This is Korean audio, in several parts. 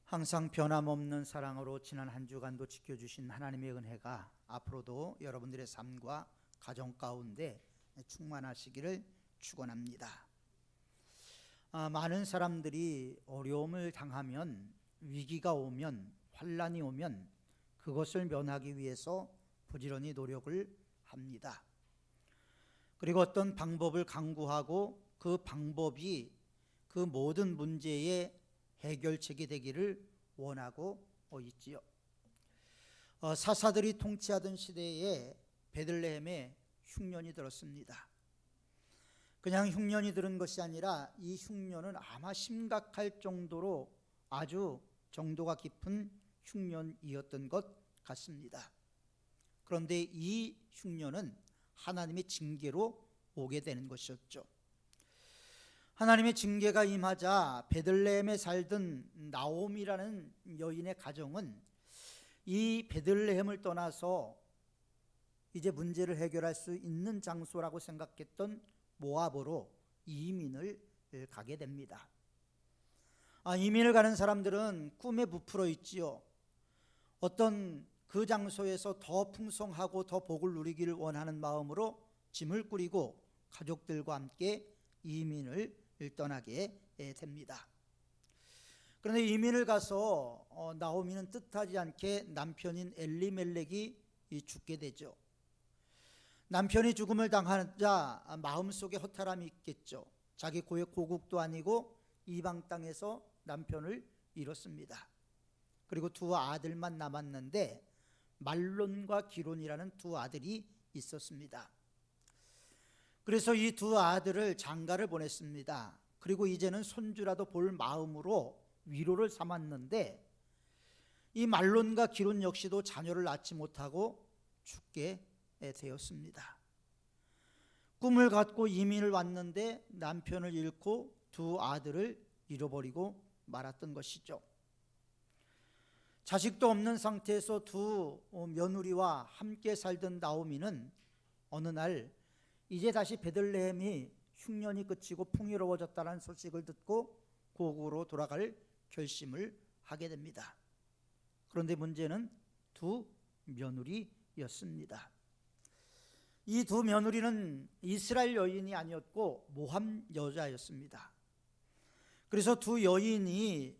항상 변함없는 사랑으로 지난 한 주간도 지켜주신 하나님의 은혜가 앞으로도 여러분들의 삶과 가정 가운데 충만하시기를 축원합니다. 많은 사람들이 어려움을 당하면, 위기가 오면, 환난이 오면 그것을 면하기 위해서 부지런히 노력을 합니다. 그리고 어떤 방법을 강구하고 그 방법이 그 모든 문제의 해결책이 되기를 원하고 있지요. 사사들이 통치하던 시대에 베들레헴에 흉년이 들었습니다. 그냥 흉년이 들은 것이 아니라 이 흉년은 아마 심각할 정도로 아주 정도가 깊은 흉년이었던 것 같습니다. 그런데 이 흉년은 하나님의 징계로 오게 되는 것이었죠. 하나님의 징계가 임하자 베들레헴에 살던 나오미라는 여인의 가정은 이 베들레헴을 떠나서 이제 문제를 해결할 수 있는 장소라고 생각했던 모압으로 이민을 가게 됩니다. 이민을 가는 사람들은 꿈에 부풀어 있지요. 어떤 그 장소에서 더 풍성하고 더 복을 누리기를 원하는 마음으로 짐을 꾸리고 가족들과 함께 이민을 떠나게 됩니다. 그런데 이민을 가서 나오미는 뜻하지 않게 남편인 엘리멜렉이 죽게 되죠. 남편이 죽음을 당하자 마음속에 허탈함이 있겠죠. 자기 고국도 아니고 이방 땅에서 남편을 잃었습니다. 그리고 두 아들만 남았는데 말론과 기론이라는 두 아들이 있었습니다. 그래서 이 두 아들을 장가를 보냈습니다. 그리고 이제는 손주라도 볼 마음으로 위로를 삼았는데 이 말론과 기론 역시도 자녀를 낳지 못하고 죽게 되었습니다. 꿈을 갖고 이민을 왔는데 남편을 잃고 두 아들을 잃어버리고 말았던 것이죠. 자식도 없는 상태에서 두 며느리와 함께 살던 나오미는 어느 날 이제 다시 베들레헴이 흉년이 그치고 풍요로워졌다는 소식을 듣고 고국으로 돌아갈 결심을 하게 됩니다. 그런데 문제는 두 며느리였습니다. 이 두 며느리는 이스라엘 여인이 아니었고 모압 여자였습니다. 그래서 두 여인이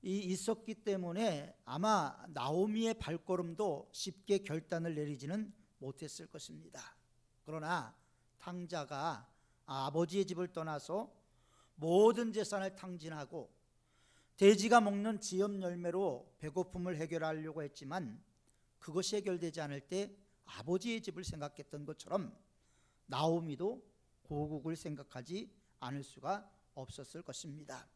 있었기 때문에 아마 나오미의 발걸음도 쉽게 결단을 내리지는 못했을 것입니다. 그러나 탕자가 아버지의 집을 떠나서 모든 재산을 탕진하고 돼지가 먹는 지엽 열매로 배고픔을 해결하려고 했지만 그것이 해결되지 않을 때 아버지의 집을 생각했던 것처럼 나오미도 고국을 생각하지 않을 수가 없었을 것입니다.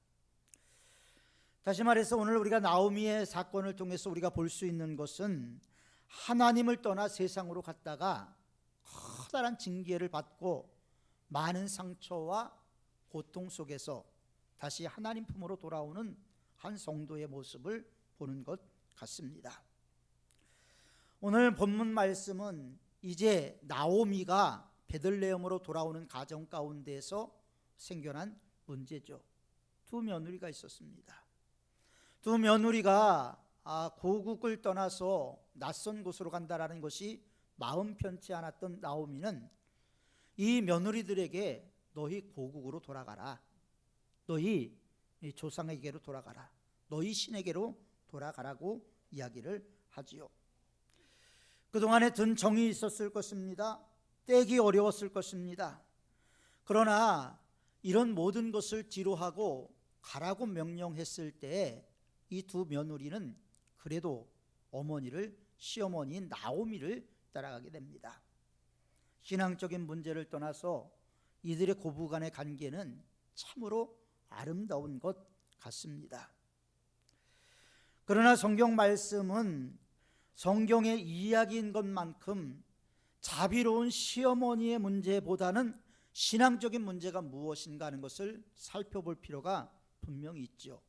다시 말해서 오늘 우리가 나오미의 사건을 통해서 우리가 볼 수 있는 것은 하나님을 떠나 세상으로 갔다가 커다란 징계를 받고 많은 상처와 고통 속에서 다시 하나님 품으로 돌아오는 한 성도의 모습을 보는 것 같습니다. 오늘 본문 말씀은 이제 나오미가 베들레헴으로 돌아오는 가정 가운데에서 생겨난 문제죠. 두 며느리가 있었습니다. 두 며느리가 고국을 떠나서 낯선 곳으로 간다라는 것이 마음 편치 않았던 나오미는 이 며느리들에게 너희 고국으로 돌아가라, 너희 조상에게로 돌아가라, 너희 신에게로 돌아가라고 이야기를 하지요. 그동안에 든 정이 있었을 것입니다. 떼기 어려웠을 것입니다. 그러나 이런 모든 것을 뒤로하고 가라고 명령했을 때 이 두 며느리는 그래도 어머니를, 시어머니인 나오미를 따라가게 됩니다. 신앙적인 문제를 떠나서 이들의 고부간의 관계는 참으로 아름다운 것 같습니다. 그러나 성경 말씀은 성경의 이야기인 것만큼 자비로운 시어머니의 문제보다는 신앙적인 문제가 무엇인가 하는 것을 살펴볼 필요가 분명히 있죠.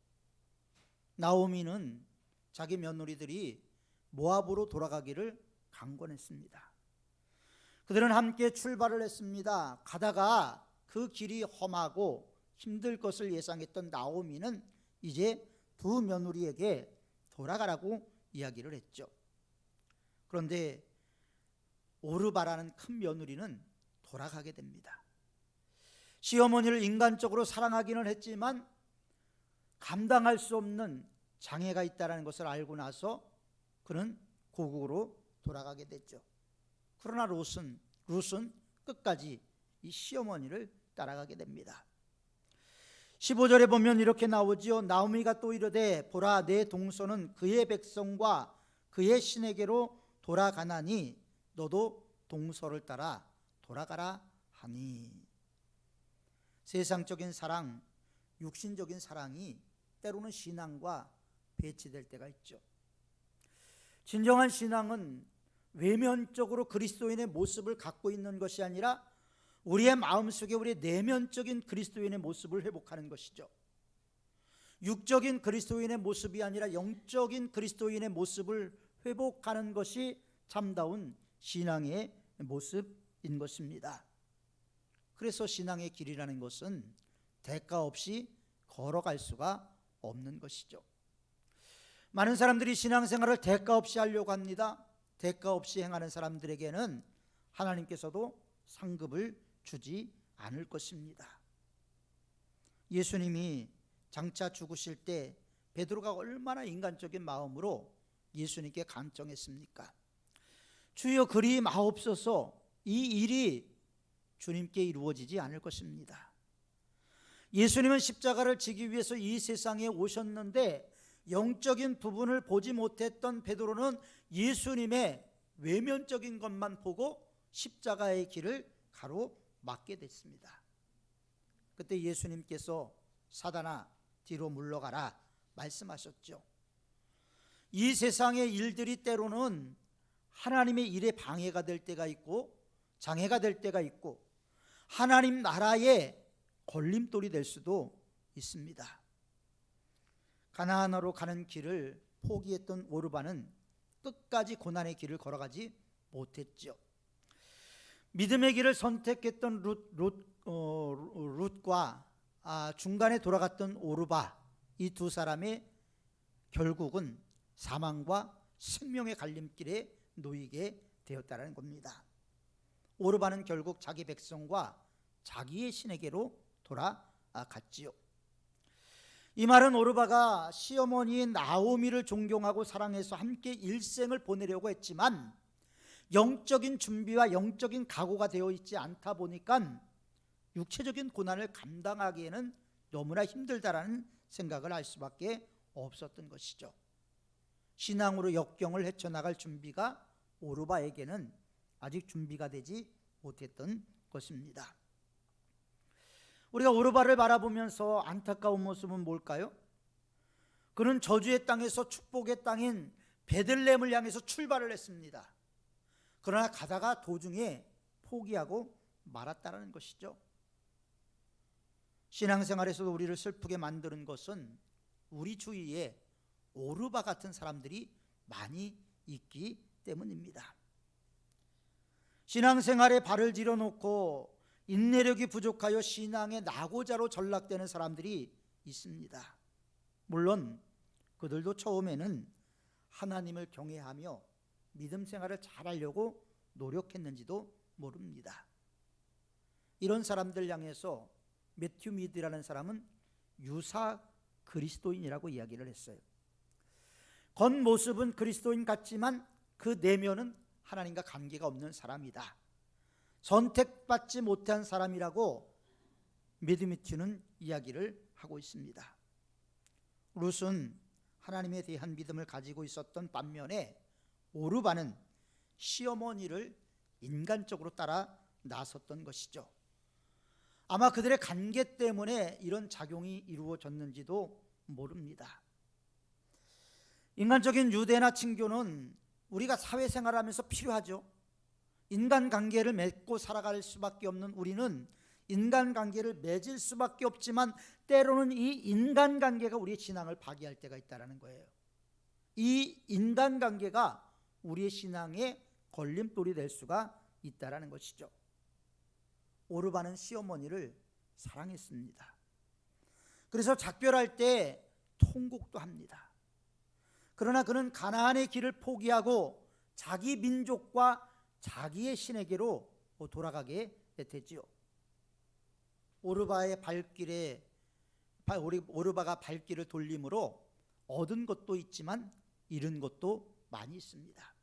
나오미는 자기 며느리들이 모압으로 돌아가기를 강권했습니다. 그들은 함께 출발을 했습니다. 가다가 그 길이 험하고 힘들 것을 예상했던 나오미는 이제 두 며느리에게 돌아가라고 이야기를 했죠. 그런데 오르바라는 큰 며느리는 돌아가게 됩니다. 시어머니를 인간적으로 사랑하기는 했지만 감당할 수 없는 장애가 있다는 것을 알고 나서 그는 고국으로 돌아가게 됐죠. 그러나 룻은 끝까지 이 시어머니를 따라가게 됩니다. 15절에 보면 이렇게 나오지요. 나오미가 또 이르되 보라, 내 동서는 그의 백성과 그의 신에게로 돌아가나니 너도 동서를 따라 돌아가라 하니. 세상적인 사랑, 육신적인 사랑이 때로는 신앙과 배치될 때가 있죠. 진정한 신앙은 외면적으로 그리스도인의 모습을 갖고 있는 것이 아니라 우리의 마음속에 우리의 내면적인 그리스도인의 모습을 회복하는 것이죠. 육적인 그리스도인의 모습이 아니라 영적인 그리스도인의 모습을 회복하는 것이 참다운 신앙의 모습인 것입니다. 그래서 신앙의 길이라는 것은 대가 없이 걸어갈 수가 없는 것이죠. 많은 사람들이 신앙생활을 대가 없이 하려고 합니다. 대가 없이 행하는 사람들에게는 하나님께서도 상급을 주지 않을 것입니다. 예수님이 장차 죽으실 때 베드로가 얼마나 인간적인 마음으로 예수님께 간청했습니까? 주여 그리 마옵소서, 이 일이 주님께 이루어지지 않을 것입니다. 예수님은 십자가를 지기 위해서 이 세상에 오셨는데 영적인 부분을 보지 못했던 베드로는 예수님의 외면적인 것만 보고 십자가의 길을 가로막게 됐습니다. 그때 예수님께서 사단아 뒤로 물러가라 말씀하셨죠. 이 세상의 일들이 때로는 하나님의 일에 방해가 될 때가 있고 장애가 될 때가 있고 하나님 나라의 걸림돌이 될 수도 있습니다. 가나안으로 가는 길을 포기했던 오르바는 끝까지 고난의 길을 걸어가지 못했죠. 믿음의 길을 선택했던 룻과 중간에 돌아갔던 오르바, 이 두 사람의 결국은 사망과 생명의 갈림길에 놓이게 되었다는 겁니다. 오르바는 결국 자기 백성과 자기의 신에게로 돌아갔지요. 이 말은 오르바가 시어머니인 나오미를 존경하고 사랑해서 함께 일생을 보내려고 했지만 영적인 준비와 영적인 각오가 되어 있지 않다 보니까 육체적인 고난을 감당하기에는 너무나 힘들다라는 생각을 할 수밖에 없었던 것이죠. 신앙으로 역경을 헤쳐나갈 준비가 오르바에게는 아직 준비가 되지 못했던 것입니다. 우리가 오르바를 바라보면서 안타까운 모습은 뭘까요? 그는 저주의 땅에서 축복의 땅인 베들레헴을 향해서 출발을 했습니다. 그러나 가다가 도중에 포기하고 말았다는 것이죠. 신앙생활에서도 우리를 슬프게 만드는 것은 우리 주위에 오르바 같은 사람들이 많이 있기 때문입니다. 신앙생활에 발을 들여놓고 인내력이 부족하여 신앙의 낙오자로 전락되는 사람들이 있습니다. 물론 그들도 처음에는 하나님을 경외하며 믿음 생활을 잘하려고 노력했는지도 모릅니다. 이런 사람들 향해서 매튜 미드라는 사람은 유사 그리스도인이라고 이야기를 했어요. 겉모습은 그리스도인 같지만 그 내면은 하나님과 관계가 없는 사람이다. 선택받지 못한 사람이라고 매튜는 이야기를 하고 있습니다. 룻은 하나님에 대한 믿음을 가지고 있었던 반면에 오르바는 시어머니를 인간적으로 따라 나섰던 것이죠. 아마 그들의 관계 때문에 이런 작용이 이루어졌는지도 모릅니다. 인간적인 유대나 친교는 우리가 사회생활하면서 필요하죠. 인간관계를 맺고 살아갈 수밖에 없는 우리는 인간관계를 맺을 수밖에 없지만 때로는 이 인간관계가 우리의 신앙을 파괴할 때가 있다는 거예요. 이 인간관계가 우리의 신앙의 걸림돌이 될 수가 있다는 것이죠. 오르바는 시어머니를 사랑했습니다. 그래서 작별할 때 통곡도 합니다. 그러나 그는 가나안의 길을 포기하고 자기 민족과 자기의 신에게로 돌아가게 되지요. 오르바가 발길을 돌림으로 얻은 것도 있지만 잃은 것도 많이 있습니다.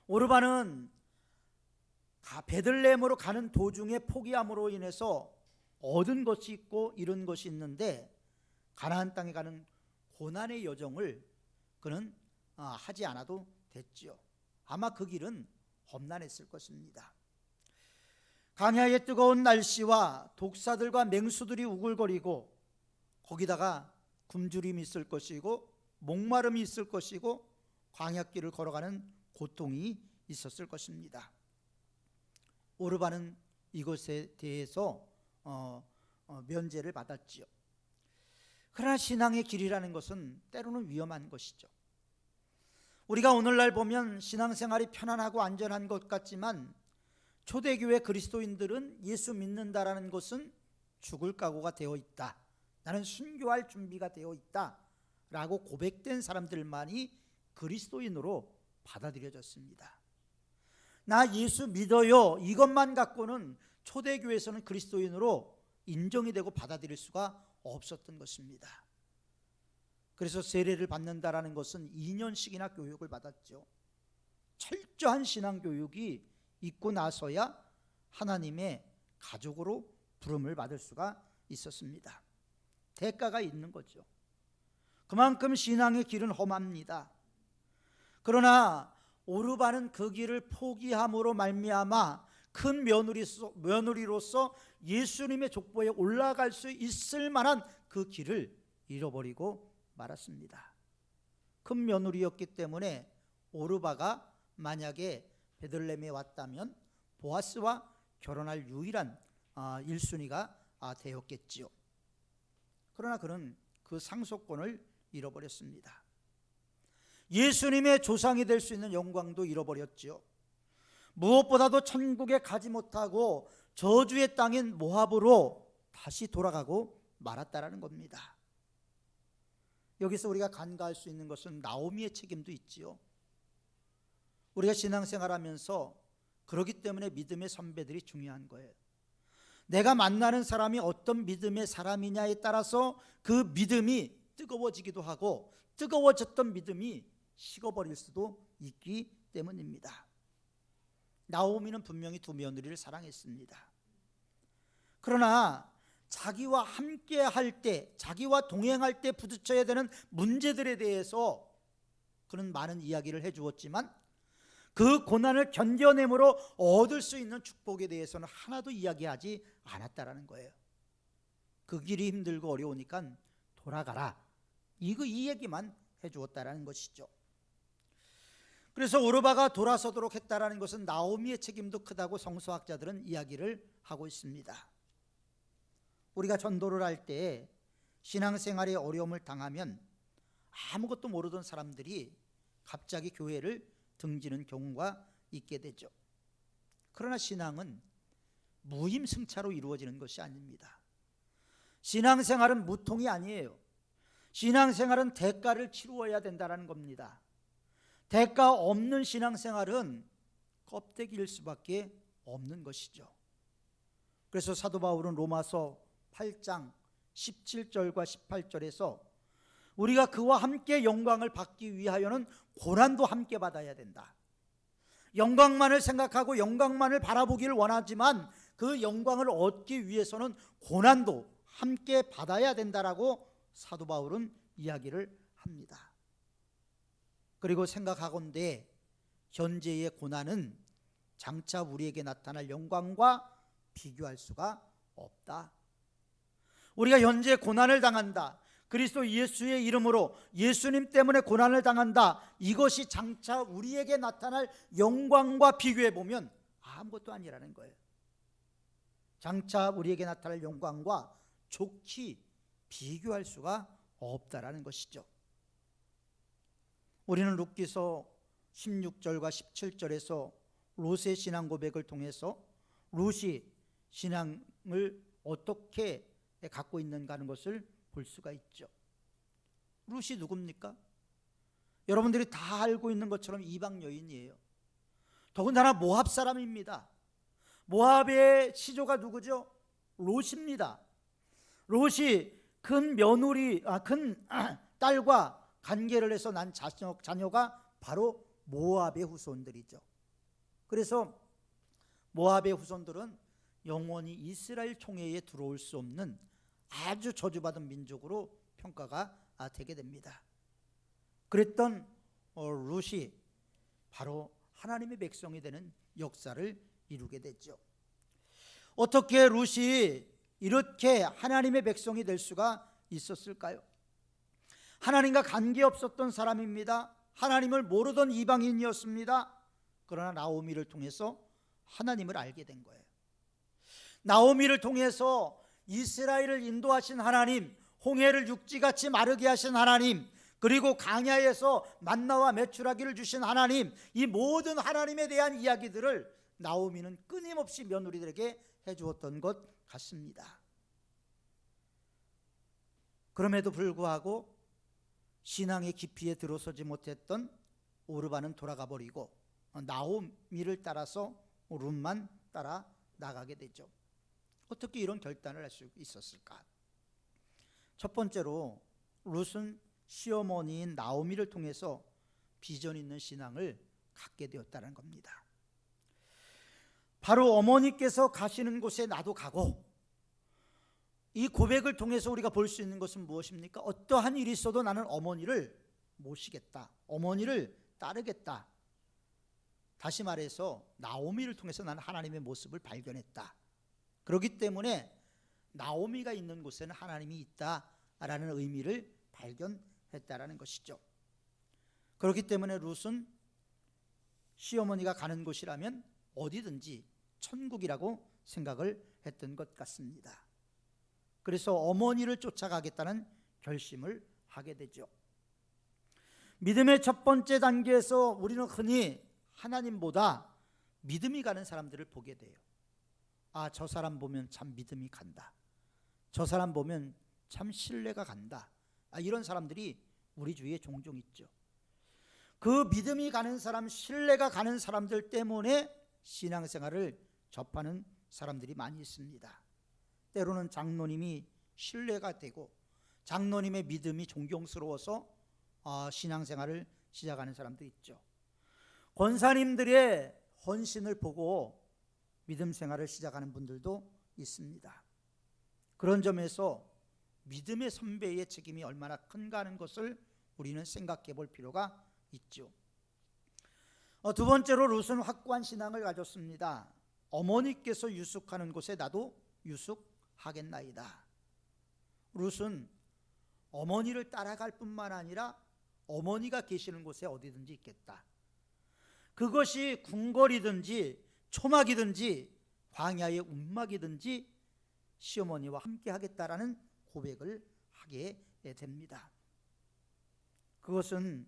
오르바는 베들레헴으로 가는 도중에 포기함으로 인해서 얻은 것이 있고 잃은 것이 있는데, 가나안 땅에 가는 고난의 여정을 그는 하지 않아도 됐지요. 아마 그 길은 험난했을 것입니다. 광야의 뜨거운 날씨와 독사들과 맹수들이 우글거리고, 거기다가 굶주림이 있을 것이고 목마름이 있을 것이고 광야길을 걸어가는 고통이 있었을 것입니다. 오르바는 이것에 대해서 면제를 받았지요. 그러나 신앙의 길이라는 것은 때로는 위험한 것이죠. 우리가 오늘날 보면 신앙생활이 편안하고 안전한 것 같지만, 초대교회 그리스도인들은 예수 믿는다라는 것은 죽을 각오가 되어 있다, 나는 순교할 준비가 되어 있다 라고 고백된 사람들만이 그리스도인으로 받아들여졌습니다. 나 예수 믿어요, 이것만 갖고는 초대교회에서는 그리스도인으로 인정이 되고 받아들일 수가 없었던 것입니다. 그래서 세례를 받는다라는 것은 2년씩이나 교육을 받았죠. 철저한 신앙교육이 있고 나서야 하나님의 가족으로 부름을 받을 수가 있었습니다. 대가가 있는 거죠. 그만큼 신앙의 길은 험합니다. 그러나 오르바는 그 길을 포기함으로 말미암아 큰 며느리로서 예수님의 족보에 올라갈 수 있을 만한 그 길을 잃어버리고 말았습니다. 큰 며느리였기 때문에 오르바가 만약에 베들레헴에 왔다면 보아스와 결혼할 유일한 1순위가 되었겠지요. 그러나 그는 그 상속권을 잃어버렸습니다. 예수님의 조상이 될 수 있는 영광도 잃어버렸지요. 무엇보다도 천국에 가지 못하고 저주의 땅인 모압으로 다시 돌아가고 말았다라는 겁니다. 여기서 우리가 간과할 수 있는 것은 나오미의 책임도 있지요. 우리가 신앙생활하면서 그렇기 때문에 믿음의 선배들이 중요한 거예요. 내가 만나는 사람이 어떤 믿음의 사람이냐에 따라서 그 믿음이 뜨거워지기도 하고 뜨거워졌던 믿음이 식어버릴 수도 있기 때문입니다. 나오미는 분명히 두 며느리를 사랑했습니다. 그러나 자기와 함께 할 때, 자기와 동행할 때 부딪혀야 되는 문제들에 대해서 그는 많은 이야기를 해주었지만, 그 고난을 견뎌내므로 얻을 수 있는 축복에 대해서는 하나도 이야기하지 않았다라는 거예요. 그 길이 힘들고 어려우니까 돌아가라, 이 얘기만 해주었다라는 것이죠. 그래서 오르바가 돌아서도록 했다라는 것은 나오미의 책임도 크다고 성서학자들은 이야기를 하고 있습니다. 우리가 전도를 할 때 신앙생활에 어려움을 당하면 아무것도 모르던 사람들이 갑자기 교회를 등지는 경우가 있게 되죠. 그러나 신앙은 무임승차로 이루어지는 것이 아닙니다. 신앙생활은 무통이 아니에요. 신앙생활은 대가를 치루어야 된다는 겁니다. 대가 없는 신앙생활은 껍데기일 수밖에 없는 것이죠. 그래서 사도 바울은 로마서 8장 17절과 18절에서 우리가 그와 함께 영광을 받기 위하여는 고난도 함께 받아야 된다. 영광만을 생각하고 영광만을 바라보기를 원하지만 그 영광을 얻기 위해서는 고난도 함께 받아야 된다라고 사도 바울은 이야기를 합니다. 그리고 생각하건대 현재의 고난은 장차 우리에게 나타날 영광과 비교할 수가 없다. 우리가 현재 고난을 당한다, 그리스도 예수의 이름으로 예수님 때문에 고난을 당한다, 이것이 장차 우리에게 나타날 영광과 비교해 보면 아무것도 아니라는 거예요. 장차 우리에게 나타날 영광과 좋게 비교할 수가 없다라는 것이죠. 우리는 룻기서 16절과 17절에서 룻의 신앙 고백을 통해서 룻이 신앙을 어떻게 갖고 있는가 하는 것을 볼 수가 있죠. 룻이 누굽니까? 여러분들이 다 알고 있는 것처럼 이방 여인이에요. 더군다나 모압 사람입니다. 모압의 시조가 누구죠? 롯입니다. 롯이 큰 딸과 관계를 해서 난 자녀가 바로 모압의 후손들이죠. 그래서 모압의 후손들은 영원히 이스라엘 총회에 들어올 수 없는 아주 저주받은 민족으로 평가가 되게 됩니다. 그랬던 룻이 바로 하나님의 백성이 되는 역사를 이루게 됐죠. 어떻게 룻이 이렇게 하나님의 백성이 될 수가 있었을까요? 하나님과 관계없었던 사람입니다. 하나님을 모르던 이방인이었습니다. 그러나 나오미를 통해서 하나님을 알게 된 거예요. 나오미를 통해서 이스라엘을 인도하신 하나님, 홍해를 육지같이 마르게 하신 하나님, 그리고 광야에서 만나와 메추라기를 주신 하나님, 이 모든 하나님에 대한 이야기들을 나오미는 끊임없이 며느리들에게 해주었던 것 같습니다. 그럼에도 불구하고 신앙의 깊이에 들어서지 못했던 오르바는 돌아가 버리고 나오미를 따라서 룻만 따라 나가게 되죠. 어떻게 이런 결단을 할 수 있었을까? 첫 번째로 룻은 시어머니인 나오미를 통해서 비전 있는 신앙을 갖게 되었다는 겁니다. 바로 어머니께서 가시는 곳에 나도 가고, 이 고백을 통해서 우리가 볼 수 있는 것은 무엇입니까? 어떠한 일이 있어도 나는 어머니를 모시겠다, 어머니를 따르겠다. 다시 말해서 나오미를 통해서 나는 하나님의 모습을 발견했다. 그렇기 때문에 나오미가 있는 곳에는 하나님이 있다라는 의미를 발견했다라는 것이죠. 그렇기 때문에 룻은 시어머니가 가는 곳이라면 어디든지 천국이라고 생각을 했던 것 같습니다. 그래서 어머니를 쫓아가겠다는 결심을 하게 되죠. 믿음의 첫 번째 단계에서 우리는 흔히 하나님보다 믿음이 가는 사람들을 보게 돼요. 아, 저 사람 보면 참 믿음이 간다, 저 사람 보면 참 신뢰가 간다. 이런 사람들이 우리 주위에 종종 있죠. 그 믿음이 가는 사람, 신뢰가 가는 사람들 때문에 신앙생활을 접하는 사람들이 많이 있습니다. 때로는 장로님이 신뢰가 되고 장로님의 믿음이 존경스러워서 신앙생활을 시작하는 사람도 있죠. 권사님들의 헌신을 보고 믿음 생활을 시작하는 분들도 있습니다. 그런 점에서 믿음의 선배의 책임이 얼마나 큰가 하는 것을 우리는 생각해 볼 필요가 있죠. 두 번째로 룻은 확고한 신앙을 가졌습니다. 어머니께서 유숙하는 곳에 나도 유숙하겠나이다. 룻은 어머니를 따라갈 뿐만 아니라 어머니가 계시는 곳에 어디든지 있겠다. 그것이 궁궐이든지 초막이든지 광야의 움막이든지 시어머니와 함께 하겠다라는 고백을 하게 됩니다. 그것은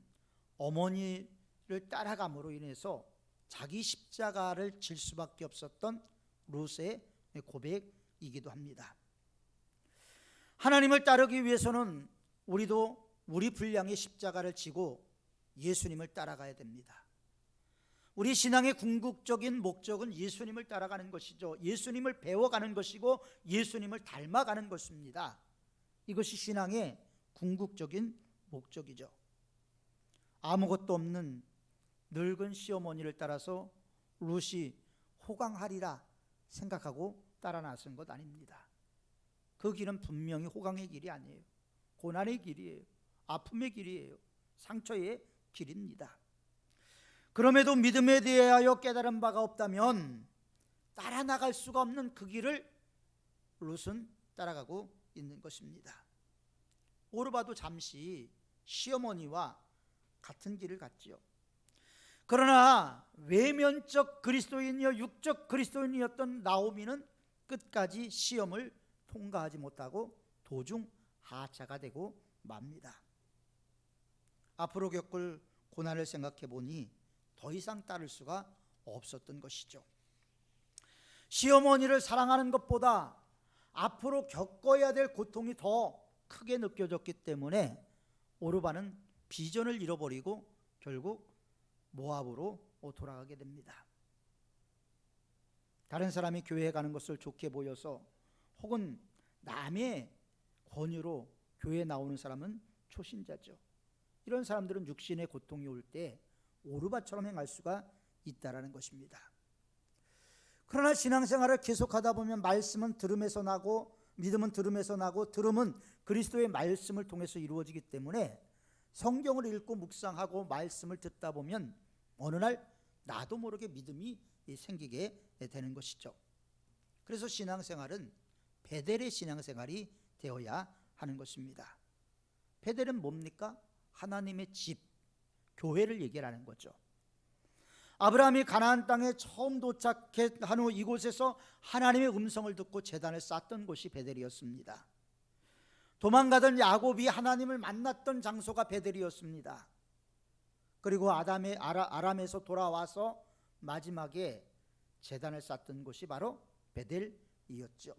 어머니를 따라감으로 인해서 자기 십자가를 질 수밖에 없었던 룻의 고백이기도 합니다. 하나님을 따르기 위해서는 우리도 우리 분량의 십자가를 지고 예수님을 따라가야 됩니다. 우리 신앙의 궁극적인 목적은 예수님을 따라가는 것이죠. 예수님을 배워가는 것이고 예수님을 닮아가는 것입니다. 이것이 신앙의 궁극적인 목적이죠. 아무것도 없는 늙은 시어머니를 따라서 룻이 호강하리라 생각하고 따라 나선 것 아닙니다. 그 길은 분명히 호강의 길이 아니에요. 고난의 길이에요. 아픔의 길이에요. 상처의 길입니다. 그럼에도 믿음에 대하여 깨달은 바가 없다면 따라 나갈 수가 없는 그 길을 룻은 따라가고 있는 것입니다. 오르바도 잠시 시어머니와 같은 길을 갔지요. 그러나 외면적 그리스도인이여 육적 그리스도인이었던 나오미는 끝까지 시험을 통과하지 못하고 도중 하차가 되고 맙니다. 앞으로 겪을 고난을 생각해 보니 더 이상 따를 수가 없었던 것이죠. 시어머니를 사랑하는 것보다 앞으로 겪어야 될 고통이 더 크게 느껴졌기 때문에 오르바는 비전을 잃어버리고 결국 모압으로 돌아가게 됩니다. 다른 사람이 교회에 가는 것을 좋게 보여서 혹은 남의 권유로 교회에 나오는 사람은 초신자죠. 이런 사람들은 육신의 고통이 올 때 오르바처럼 행할 수가 있다라는 것입니다. 그러나 신앙생활을 계속하다 보면 말씀은 들음에서 나고 믿음은 들음에서 나고 들음은 그리스도의 말씀을 통해서 이루어지기 때문에 성경을 읽고 묵상하고 말씀을 듣다 보면 어느 날 나도 모르게 믿음이 생기게 되는 것이죠. 그래서 신앙생활은 베델의 신앙생활이 되어야 하는 것입니다. 베델은 뭡니까? 하나님의 집, 교회를 얘기하는 거죠. 아브라함이 가나안 땅에 처음 도착한 후 이곳에서 하나님의 음성을 듣고 제단을 쌓던 곳이 베델이었습니다. 도망가던 야곱이 하나님을 만났던 장소가 베델이었습니다. 그리고 아람에서 돌아와서 마지막에 제단을 쌓던 곳이 바로 베델이었죠.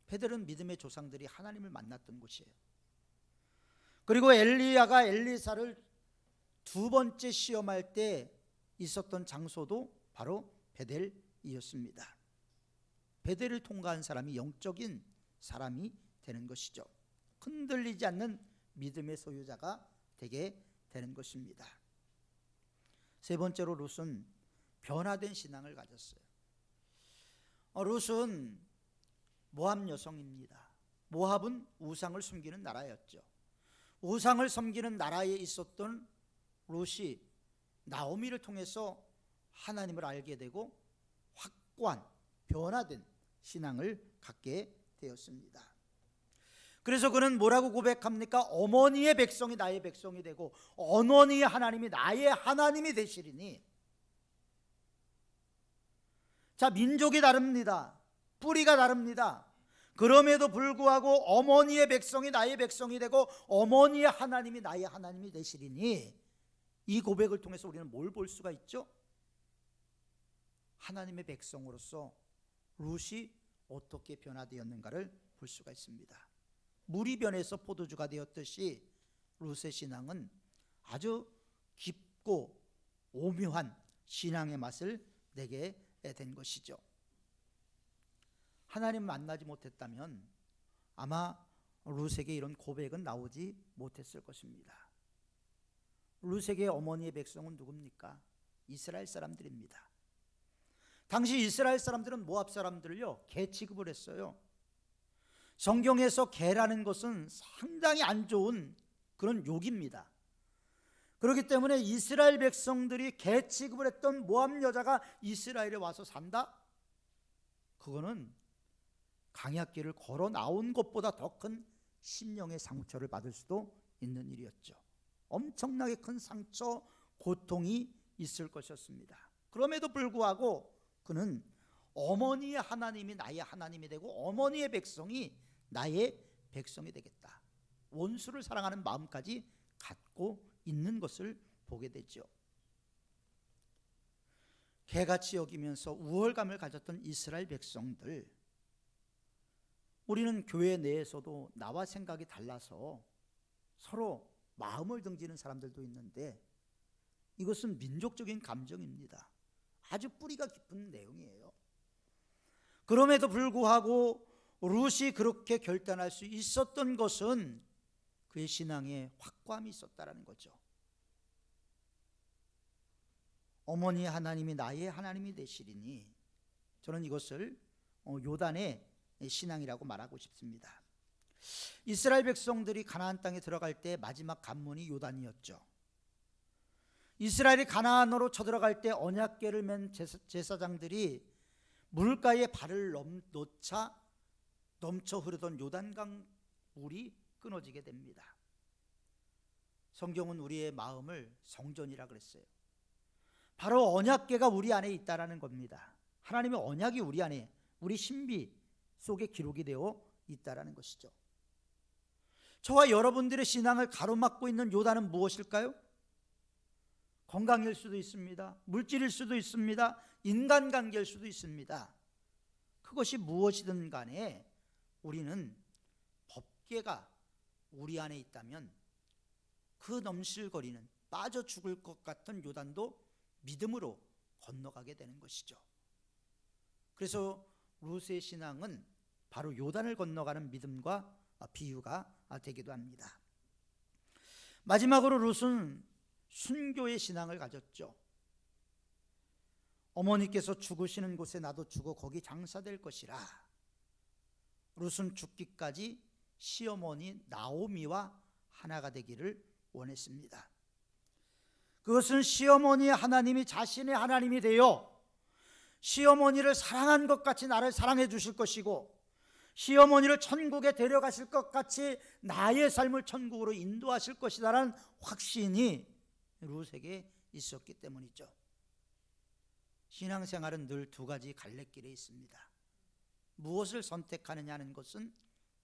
베델은 믿음의 조상들이 하나님을 만났던 곳이에요. 그리고 엘리야가 엘리사를 두 번째 시험할 때 있었던 장소도 바로 베델이었습니다. 베델을 통과한 사람이 영적인 사람이 되는 것이죠. 흔들리지 않는 믿음의 소유자가 되게 되는 것입니다. 세 번째로 룻은 변화된 신앙을 가졌어요. 룻은 모압 여성입니다. 모압은 우상을 숨기는 나라였죠. 우상을 섬기는 나라에 있었던 룻이 나오미를 통해서 하나님을 알게 되고 확고한 변화된 신앙을 갖게 되었습니다. 그래서 그는 뭐라고 고백합니까? 어머니의 백성이 나의 백성이 되고 어머니의 하나님이 나의 하나님이 되시리니. 자, 민족이 다릅니다. 뿌리가 다릅니다. 그럼에도 불구하고 어머니의 백성이 나의 백성이 되고 어머니의 하나님이 나의 하나님이 되시리니, 이 고백을 통해서 우리는 뭘 볼 수가 있죠? 하나님의 백성으로서 룻이 어떻게 변화되었는가를 볼 수가 있습니다. 물이 변해서 포도주가 되었듯이 룻의 신앙은 아주 깊고 오묘한 신앙의 맛을 내게 된 것이죠. 하나님 만나지 못했다면 아마 룻에게 이런 고백은 나오지 못했을 것입니다. 룻에게 어머니의 백성은 누굽니까? 이스라엘 사람들입니다. 당시 이스라엘 사람들은 모압 사람들을요 개 취급을 했어요. 성경에서 개라는 것은 상당히 안 좋은 그런 욕입니다. 그렇기 때문에 이스라엘 백성들이 개 취급을 했던 모압 여자가 이스라엘에 와서 산다? 그거는 강약길을 걸어 나온 것보다 더 큰 심령의 상처를 받을 수도 있는 일이었죠. 엄청나게 큰 상처, 고통이 있을 것이었습니다. 그럼에도 불구하고 그는 어머니의 하나님이 나의 하나님이 되고 어머니의 백성이 나의 백성이 되겠다, 원수를 사랑하는 마음까지 갖고 있는 것을 보게 되죠. 개같이 여기면서 우월감을 가졌던 이스라엘 백성들, 우리는 교회 내에서도 나와 생각이 달라서 서로 마음을 등지는 사람들도 있는데 이것은 민족적인 감정입니다. 아주 뿌리가 깊은 내용이에요. 그럼에도 불구하고 룻이 그렇게 결단할 수 있었던 것은 그의 신앙에 확고함이 있었다는 거죠. 어머니 하나님이 나의 하나님이 되시리니, 저는 이것을 요단의 신앙이라고 말하고 싶습니다. 이스라엘 백성들이 가나안 땅에 들어갈 때 마지막 관문이 요단이었죠. 이스라엘이 가나안으로 쳐들어갈 때 언약궤를 맨 제사장들이 물가에 발을 놓자 넘쳐 흐르던 요단강 물이 끊어지게 됩니다. 성경은 우리의 마음을 성전이라 그랬어요. 바로 언약궤가 우리 안에 있다라는 겁니다. 하나님의 언약이 우리 안에, 우리 신비 속에 기록이 되어 있다라는 것이죠. 저와 여러분들의 신앙을 가로막고 있는 요단은 무엇일까요? 건강일 수도 있습니다. 물질일 수도 있습니다. 인간관계일 수도 있습니다. 그것이 무엇이든 간에 우리는 법궤가 우리 안에 있다면 그 넘실거리는 빠져 죽을 것 같은 요단도 믿음으로 건너가게 되는 것이죠. 그래서 룻의 신앙은 바로 요단을 건너가는 믿음과 비유가 되기도 합니다. 마지막으로 룻은 순교의 신앙을 가졌죠. 어머니께서 죽으시는 곳에 나도 죽어 거기 장사될 것이라. 룻은 죽기까지 시어머니 나오미와 하나가 되기를 원했습니다. 그것은 시어머니 하나님이 자신의 하나님이 되어 시어머니를 사랑한 것 같이 나를 사랑해 주실 것이고, 시어머니를 천국에 데려가실 것 같이 나의 삶을 천국으로 인도하실 것이다라는 확신이 룻에게 있었기 때문이죠. 신앙생활은 늘 두 가지 갈래길에 있습니다. 무엇을 선택하느냐는 것은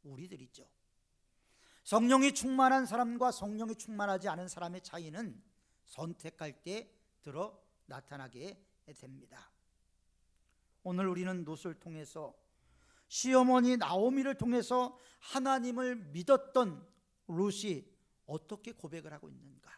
우리들이죠. 성령이 충만한 사람과 성령이 충만하지 않은 사람의 차이는 선택할 때 들어 나타나게 됩니다. 오늘 우리는 룻을 통해서, 시어머니 나오미를 통해서 하나님을 믿었던 룻이 어떻게 고백을 하고 있는가,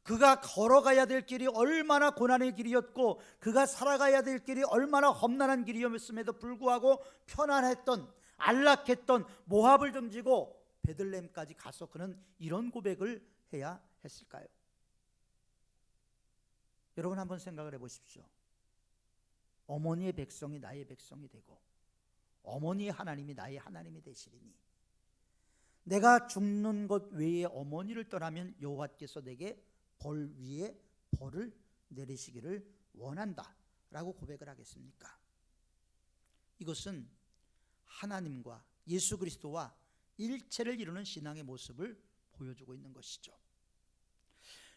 그가 걸어가야 될 길이 얼마나 고난의 길이었고 그가 살아가야 될 길이 얼마나 험난한 길이었음에도 불구하고 편안했던, 안락했던 모압을 등지고 베들레헴까지 가서 그는 이런 고백을 해야 했을까요? 여러분 한번 생각을 해보십시오. 어머니의 백성이 나의 백성이 되고 어머니의 하나님이 나의 하나님이 되시리니 내가 죽는 것 외에 어머니를 떠나면 여호와께서 내게 벌 위에 벌을 내리시기를 원한다 라고 고백을 하겠습니까? 이것은 하나님과 예수 그리스도와 일체를 이루는 신앙의 모습을 보여주고 있는 것이죠.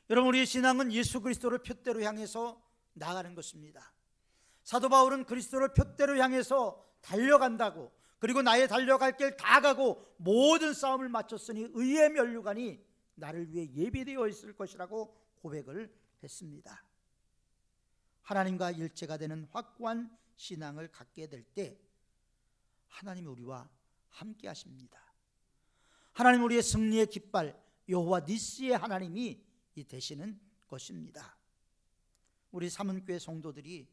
여러분, 우리의 신앙은 예수 그리스도를 표대로 향해서 나가는 것입니다. 사도 바울은 그리스도를 표대로 향해서 달려간다고, 그리고 나의 달려갈 길 다 가고 모든 싸움을 마쳤으니 의의 면류관이 나를 위해 예비되어 있을 것이라고 고백을 했습니다. 하나님과 일체가 되는 확고한 신앙을 갖게 될 때 하나님이 우리와 함께 하십니다. 하나님 우리의 승리의 깃발 여호와 니시의 하나님이 되시는 것입니다. 우리 삼은교회 성도들이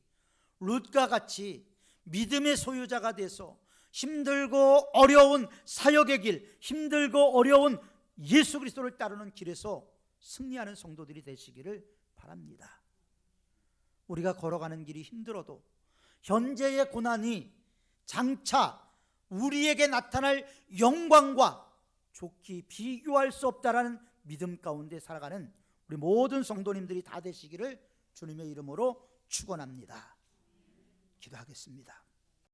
룻과 같이 믿음의 소유자가 돼서 힘들고 어려운 사역의 길, 힘들고 어려운 예수 그리스도를 따르는 길에서 승리하는 성도들이 되시기를 바랍니다. 우리가 걸어가는 길이 힘들어도 현재의 고난이 장차 우리에게 나타날 영광과 좋게 비교할 수 없다라는 믿음 가운데 살아가는 우리 모든 성도님들이 다 되시기를 주님의 이름으로 축원합니다. 기도하겠습니다.